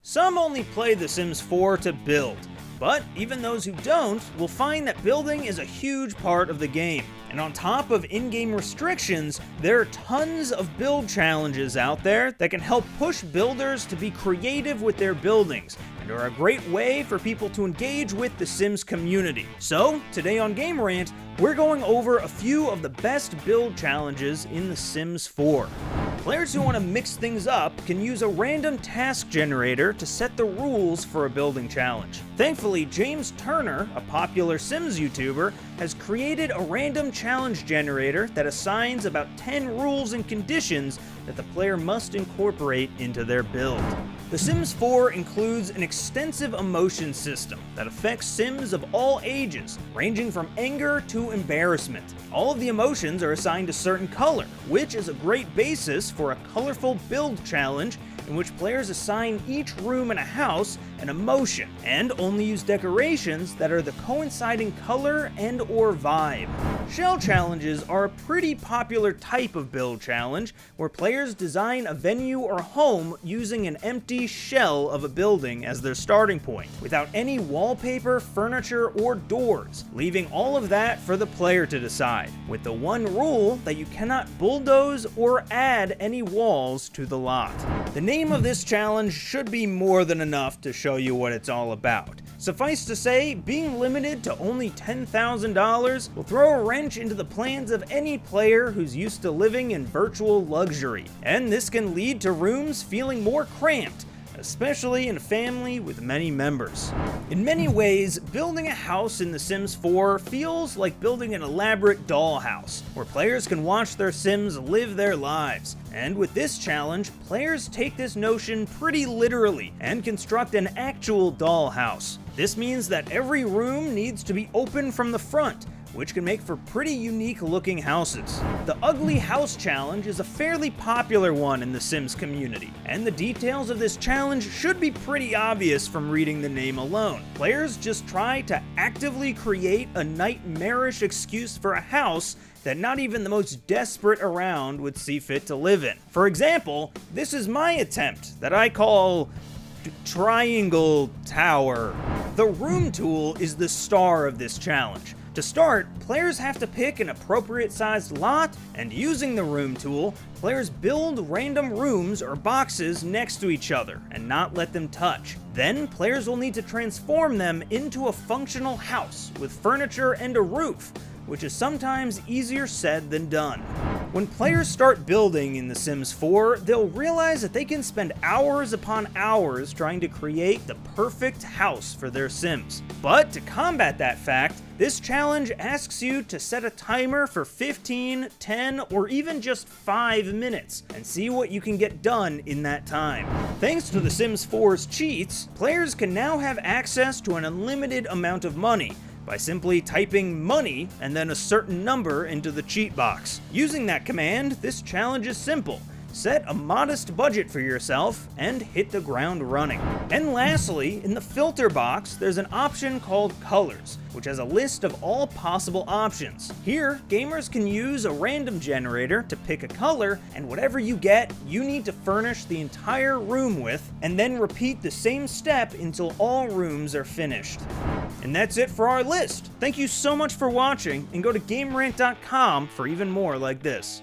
Some only play The Sims 4 to build, but even those who don't will find that building is a huge part of the game. And on top of in-game restrictions, there are tons of build challenges out there that can help push builders to be creative with their buildings, and are a great way for people to engage with the Sims community. So, today on Game Rant, we're going over a few of the best build challenges in The Sims 4. Players who want to mix things up can use a random task generator to set the rules for a building challenge. Thankfully, James Turner, a popular Sims YouTuber, has created a random challenge generator that assigns about 10 rules and conditions that the player must incorporate into their build. The Sims 4 includes an extensive emotion system that affects Sims of all ages, ranging from anger to embarrassment. All of the emotions are assigned a certain color, which is a great basis for a colorful build challenge in which players assign each room in a house an emotion, and only use decorations that are the coinciding color and or vibe. Shell challenges are a pretty popular type of build challenge, where players design a venue or home using an empty shell of a building as their starting point, without any wallpaper, furniture, or doors, leaving all of that for the player to decide, with the one rule that you cannot bulldoze or add any walls to the lot. The name of this challenge should be more than enough to show you what it's all about. Suffice to say, being limited to only $10,000 will throw a wrench into the plans of any player who's used to living in virtual luxury, and this can lead to rooms feeling more cramped, especially in a family with many members. In many ways, building a house in The Sims 4 feels like building an elaborate dollhouse, where players can watch their Sims live their lives. And with this challenge, players take this notion pretty literally and construct an actual dollhouse. This means that every room needs to be open from the front, which can make for pretty unique looking houses. The Ugly House Challenge is a fairly popular one in the Sims community, and the details of this challenge should be pretty obvious from reading the name alone. Players just try to actively create a nightmarish excuse for a house that not even the most desperate around would see fit to live in. For example, this is my attempt that I call Triangle Tower. The Room tool is the star of this challenge. To start, players have to pick an appropriate sized lot, and using the Room tool, players build random rooms or boxes next to each other and not let them touch. Then, players will need to transform them into a functional house with furniture and a roof, which is sometimes easier said than done. When players start building in The Sims 4, they'll realize that they can spend hours upon hours trying to create the perfect house for their Sims. But to combat that fact, this challenge asks you to set a timer for 15, 10, or even just 5 minutes, and see what you can get done in that time. Thanks to The Sims 4's cheats, players can now have access to an unlimited amount of money, by simply typing money and then a certain number into the cheat box. Using that command, this challenge is simple. Set a modest budget for yourself and hit the ground running. And lastly, in the filter box, there's an option called Colors, which has a list of all possible options. Here, gamers can use a random generator to pick a color, and whatever you get, you need to furnish the entire room with, and then repeat the same step until all rooms are finished. And that's it for our list. Thank you so much for watching, and go to GameRant.com for even more like this.